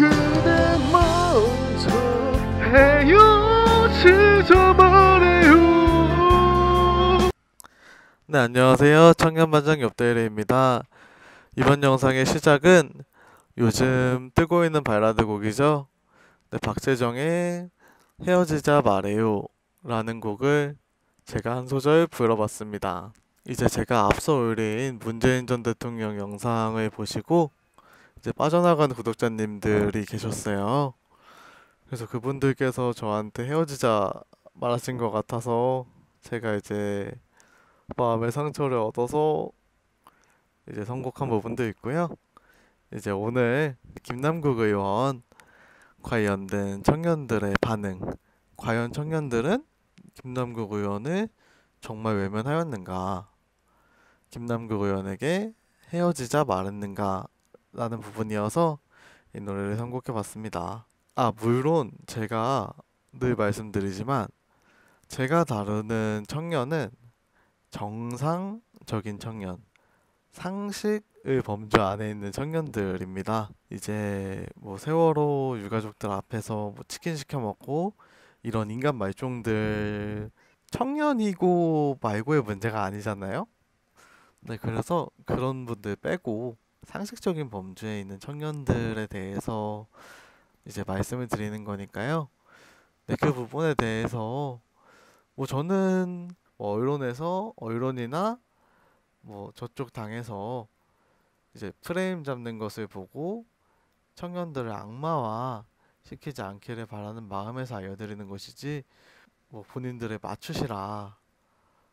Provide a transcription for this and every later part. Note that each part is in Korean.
그대 먼저 헤어지자 말해요. 네, 안녕하세요. 청년반장 옆대리입니다. 이번 영상의 시작은 요즘 뜨고 있는 발라드 곡이죠. 네, 박재정의 헤어지자 말해요 라는 곡을 제가 한 소절 불러봤습니다. 이제 제가 앞서 올린 문재인 전 대통령 영상을 보시고 이제 빠져나간 구독자님들이 계셨어요. 그래서 그분들께서 저한테 헤어지자 말하신 것 같아서 제가 이제 마음의 상처를 얻어서 이제 선곡한 부분도 있고요. 이제 오늘 김남국 의원 관련된 청년들의 반응, 과연 청년들은 김남국 의원을 정말 외면하였는가, 김남국 의원에게 헤어지자 말했는가 라는 부분이어서 이 노래를 선곡해봤습니다. 물론 제가 늘 말씀드리지만 제가 다루는 청년은 정상적인 청년, 상식을 범주 안에 있는 청년들입니다. 이제 뭐 세월호 유가족들 앞에서 뭐 치킨 시켜 먹고 이런 인간 말종들 청년이고 말고의 문제가 아니잖아요. 네, 그래서 그런 분들 빼고 상식적인 범주에 있는 청년들에 대해서 이제 말씀을 드리는 거니까요. 네, 그 부분에 대해서 뭐 저는 뭐 언론이나 뭐 저쪽 당에서 이제 프레임 잡는 것을 보고 청년들을 악마화 시키지 않기를 바라는 마음에서 알려드리는 것이지, 뭐 본인들의 맞추시라,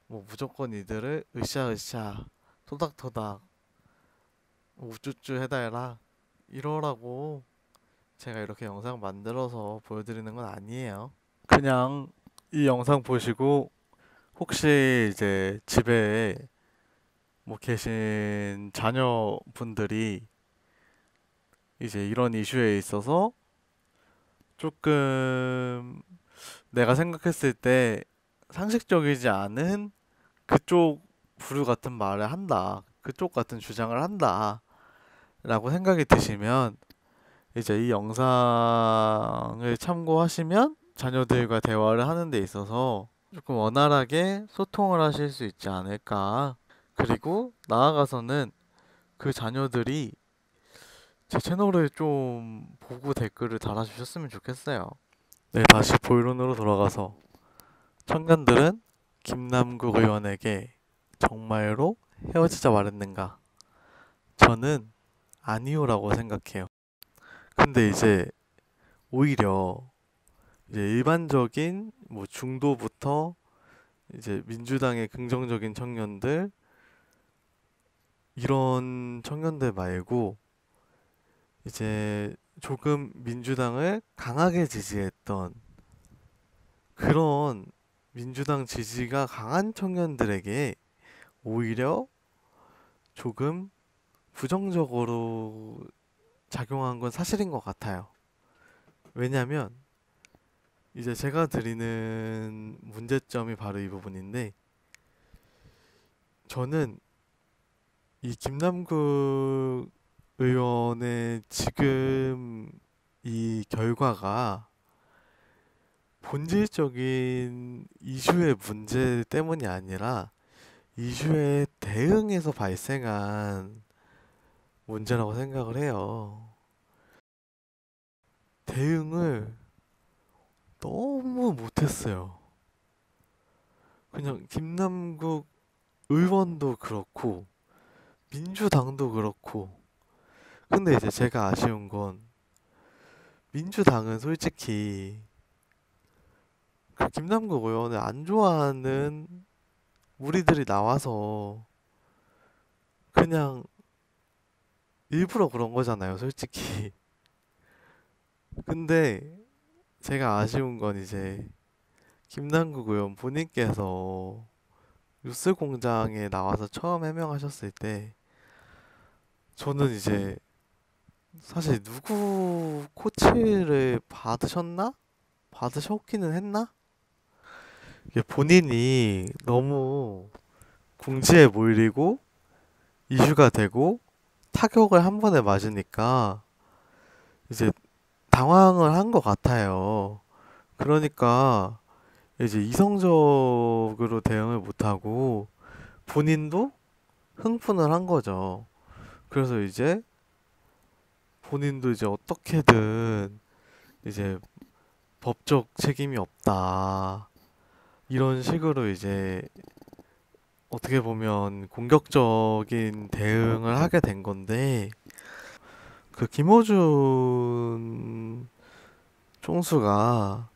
뭐 무조건 이들을 으쌰으쌰 토닥토닥 우쭈쭈 해달라 이러라고 제가 이렇게 영상 만들어서 보여드리는 건 아니에요. 그냥 이 영상 보시고 혹시 이제 집에 뭐 계신 자녀분들이 이제 이런 이슈에 있어서 조금 내가 생각했을 때 상식적이지 않은 그쪽 부류 같은 말을 한다, 그쪽 같은 주장을 한다 라고 생각이 드시면 이제 이 영상을 참고하시면 자녀들과 대화를 하는 데 있어서 조금 원활하게 소통을 하실 수 있지 않을까. 그리고 나아가서는 그 자녀들이 제 채널을 좀 보고 댓글을 달아주셨으면 좋겠어요. 네, 다시 본론으로 돌아가서 청년들은 김남국 의원에게 정말로 헤어지자 말했는가? 저는 아니오라고 생각해요. 근데 이제 오히려 이제 일반적인 뭐 중도부터 이제 민주당의 긍정적인 청년들, 이런 청년들 말고 이제 조금 민주당을 강하게 지지했던 그런 민주당 지지가 강한 청년들에게 오히려 조금 부정적으로 작용한 건 사실인 것 같아요. 왜냐면 이제 제가 드리는 문제점이 바로 이 부분인데, 저는 이 김남국 의원의 지금 이 결과가 본질적인 이슈의 문제 때문이 아니라 이슈의 대응에서 발생한 문제라고 생각을 해요. 대응을 너무 못했어요. 그냥 김남국 의원도 그렇고 민주당도 그렇고. 근데 이제 제가 아쉬운 건 민주당은 솔직히 그 김남국 의원을 안 좋아하는 우리들이 나와서 그냥 일부러 그런 거잖아요, 솔직히. 근데 제가 아쉬운 건 이제 김남국 의원 본인께서 뉴스공장에 나와서 처음 해명하셨을 때 저는 이제 사실 누구 코치를 받으셨기는 했나? 이게 본인이 너무 궁지에 몰리고 이슈가 되고 타격을 한 번에 맞으니까 이제 당황을 한 것 같아요. 그러니까 이제 이성적으로 대응을 못하고 본인도 흥분을 한 거죠. 그래서 이제 본인도 이제 어떻게든 이제 법적 책임이 없다. 이런 식으로 이제 어떻게 보면 공격적인 대응을 하게 된 건데, 그 김호준 총수가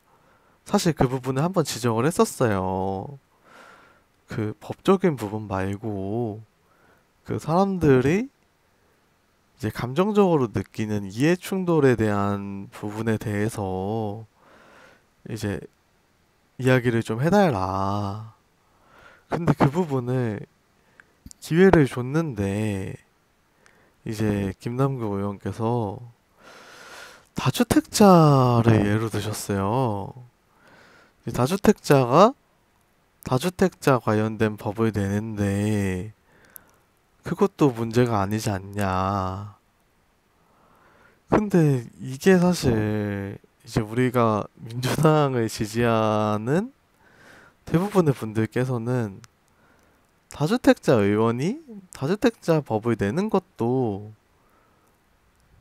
사실 그 부분을 한번 지적을 했었어요. 그 법적인 부분 말고 그 사람들이 이제 감정적으로 느끼는 이해 충돌에 대한 부분에 대해서 이제 이야기를 좀 해달라. 근데 그 부분을 기회를 줬는데 이제 김남국 의원께서 다주택자를 예로 드셨어요. 이 다주택자 관련된 법을 내는데 그것도 문제가 아니지 않냐. 근데 이게 사실 이제 우리가 민주당을 지지하는 대부분의 분들께서는 다주택자 의원이 다주택자 법을 내는 것도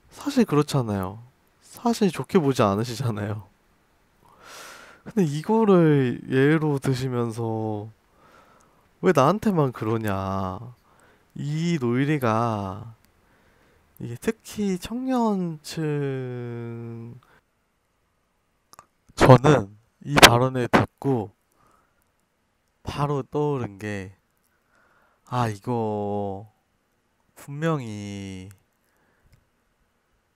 사실 그렇잖아요. 사실 좋게 보지 않으시잖아요. 근데 이거를 예로 드시면서 왜 나한테만 그러냐. 이 논리가 이게 특히 청년층, 저는 이 발언을 듣고 바로 떠오른 게, 아, 이거 분명히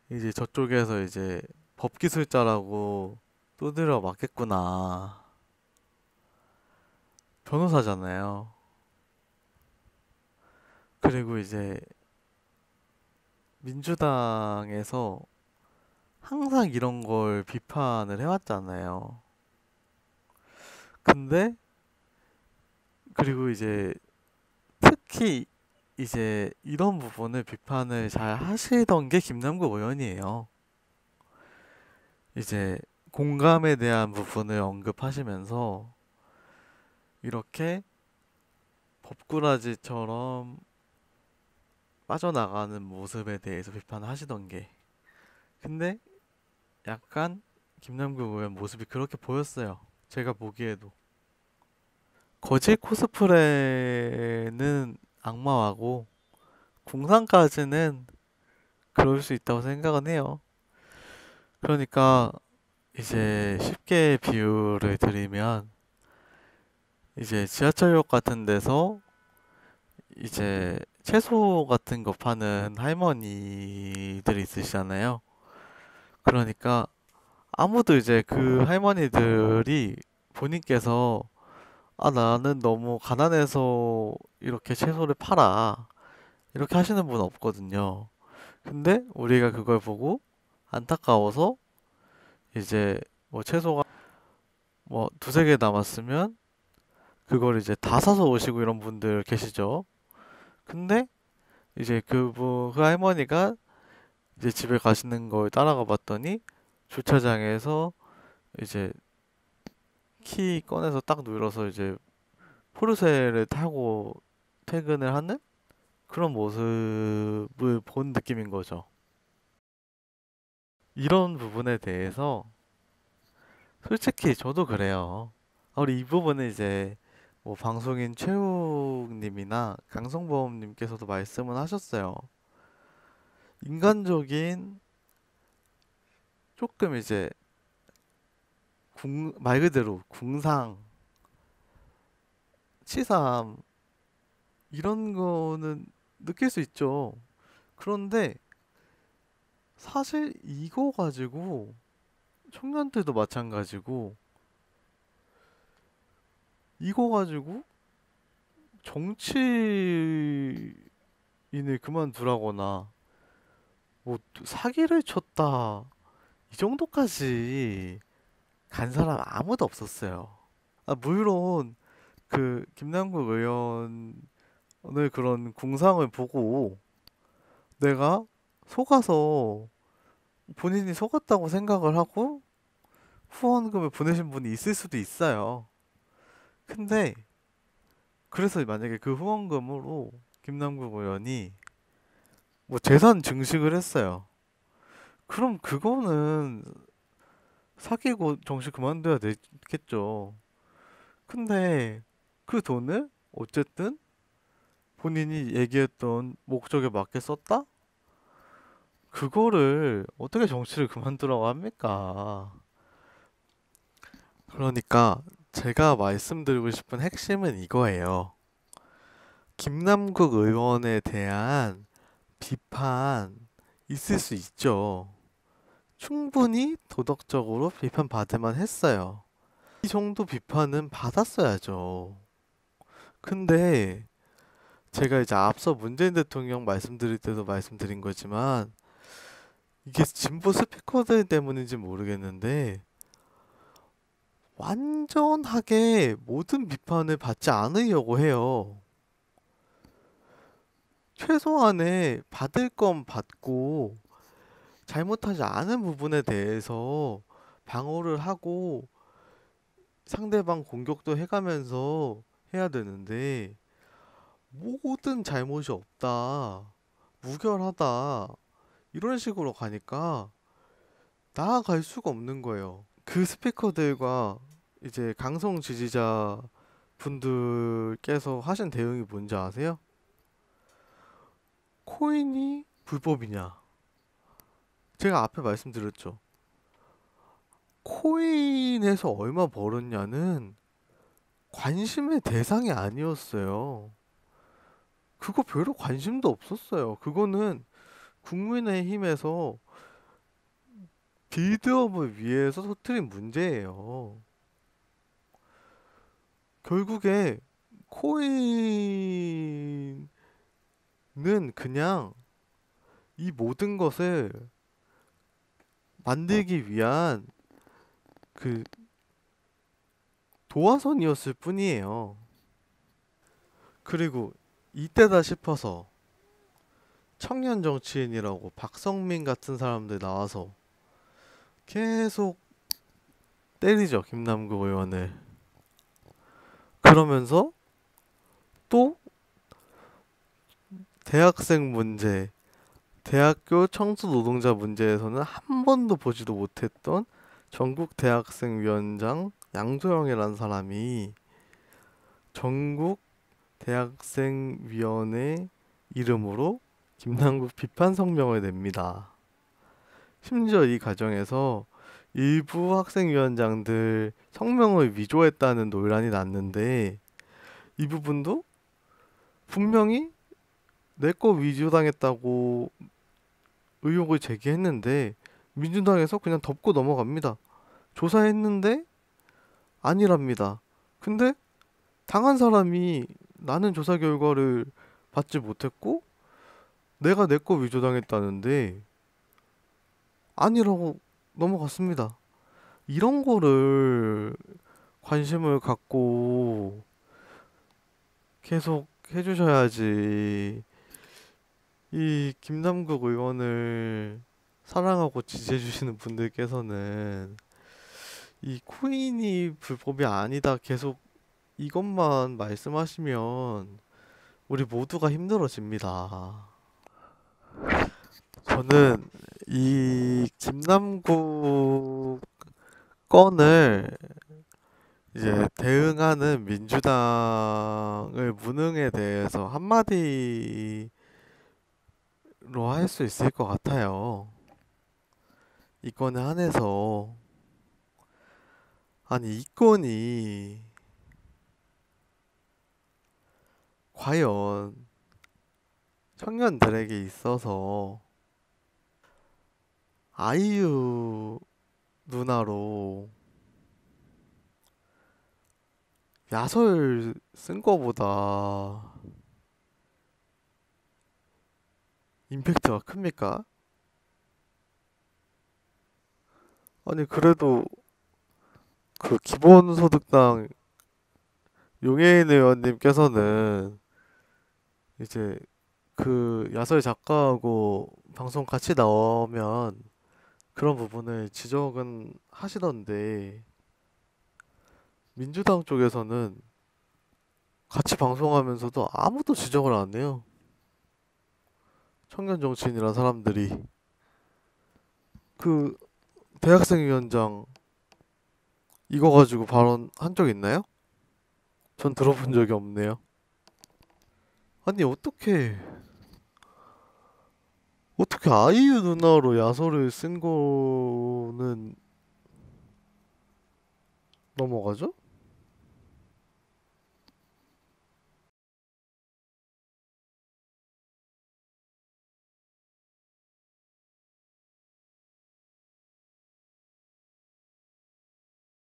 이제 저쪽에서 이제 법기술자라고 두드려 맞겠구나. 변호사잖아요. 그리고 이제 민주당에서 항상 이런 걸 비판을 해왔잖아요. 근데 그리고 이제 특히 이제 이런 부분을 비판을 잘 하시던 게 김남국 의원이에요. 이제 공감에 대한 부분을 언급하시면서 이렇게 법꾸라지처럼 빠져나가는 모습에 대해서 비판을 하시던 게. 근데 약간 김남국 의원 모습이 그렇게 보였어요. 제가 보기에도. 거짓 코스프레는 악마화고 궁상까지는 그럴 수 있다고 생각은 해요. 그러니까 이제 쉽게 비유를 드리면 이제 지하철역 같은 데서 이제 채소 같은 거 파는 할머니들이 있으시잖아요. 그러니까 아무도 이제 그 할머니들이 본인께서 아, 나는 너무 가난해서 이렇게 채소를 팔아. 이렇게 하시는 분 없거든요. 근데 우리가 그걸 보고 안타까워서 이제 뭐 채소가 뭐 두세 개 남았으면 그걸 이제 다 사서 오시고 이런 분들 계시죠. 근데 이제 그 할머니가 이제 집에 가시는 걸 따라가 봤더니 주차장에서 이제 키 꺼내서 딱 눌러서 이제 포르쉐를 타고 퇴근을 하는 그런 모습을 본 느낌인 거죠. 이런 부분에 대해서 솔직히 저도 그래요. 우리 이 부분은 이제 뭐 방송인 최욱님이나 강성범님께서도 말씀은 하셨어요. 인간적인 조금 이제 말 그대로 궁상, 치삼 이런 거는 느낄 수 있죠. 그런데 사실 이거 가지고 청년들도 마찬가지고 이거 가지고 정치인을 그만두라거나 뭐 사기를 쳤다 이 정도까지 간 사람 아무도 없었어요. 아, 물론 그 김남국 의원의 그런 궁상을 보고 내가 속아서 본인이 속았다고 생각을 하고 후원금을 보내신 분이 있을 수도 있어요. 근데 그래서 만약에 그 후원금으로 김남국 의원이 뭐 재산 증식을 했어요. 그럼 그거는 사기고 정시 그만둬야 되겠죠. 근데 그 돈을 어쨌든 본인이 얘기했던 목적에 맞게 썼다? 그거를 어떻게 정치를 그만두라고 합니까? 그러니까 제가 말씀드리고 싶은 핵심은 이거예요. 김남국 의원에 대한 비판 있을 수 있죠. 충분히 도덕적으로 비판받을 만 했어요. 이 정도 비판은 받았어야죠. 근데 제가 이제 앞서 문재인 대통령 말씀드릴 때도 말씀드린 거지만 이게 진보 스피커들 때문인지 모르겠는데 완전하게 모든 비판을 받지 않으려고 해요. 최소한의 받을 건 받고 잘못하지 않은 부분에 대해서 방어를 하고 상대방 공격도 해가면서 해야 되는데 모든 잘못이 없다, 무결하다 이런 식으로 가니까 나아갈 수가 없는 거예요. 그 스피커들과 이제 강성 지지자 분들께서 하신 대응이 뭔지 아세요? 코인이 불법이냐? 제가 앞에 말씀드렸죠. 코인에서 얼마 벌었냐는 관심의 대상이 아니었어요. 그거 별로 관심도 없었어요. 그거는 국민의힘에서 빌드업을 위해서 터뜨린 문제예요. 결국에 코인은 그냥 이 모든 것을 만들기 위한 그 도화선이었을 뿐이에요. 그리고 이때다 싶어서 청년 정치인이라고 박성민 같은 사람들 나와서 계속 때리죠, 김남국 의원을. 그러면서 또 대학생 문제, 대학교 청소 노동자 문제에서는 한 번도 보지도 못했던 전국 대학생위원장 양조영이라는 사람이 전국 대학생위원회 이름으로 김남국 비판 성명을 냅니다. 심지어 이 과정에서 일부 학생위원장들 성명을 위조했다는 논란이 났는데 이 부분도 분명히 내 거 위조당했다고 의혹을 제기했는데 민주당에서 그냥 덮고 넘어갑니다. 조사했는데 아니랍니다. 근데 당한 사람이 나는 조사 결과를 받지 못했고 내가 내 거 위조당했다는데 아니라고 넘어갔습니다. 이런 거를 관심을 갖고 계속 해주셔야지. 이 김남국 의원을 사랑하고 지지해주시는 분들께서는 이 코인이 불법이 아니다 계속 이것만 말씀하시면 우리 모두가 힘들어집니다. 저는 이 김남국 건을 이제 대응하는 민주당의 무능에 대해서 한마디로 할 수 있을 것 같아요. 이 건에 한해서 아니 이 건이 과연 청년들에게 있어서 아이유 누나로 야설 쓴 거보다 임팩트가 큽니까? 아니 그래도 그 기본소득당 용해인 의원님께서는 이제 그 야설 작가하고 방송 같이 나오면 그런 부분을 지적은 하시던데 민주당 쪽에서는 같이 방송하면서도 아무도 지적을 안 해요. 청년 정치인이란 사람들이 그 대학생위원장 이거 가지고 발언한 적 있나요? 전 들어본 적이 없네요. 아니 어떻게 아이유 누나로 야설을 쓴 거는 넘어가죠?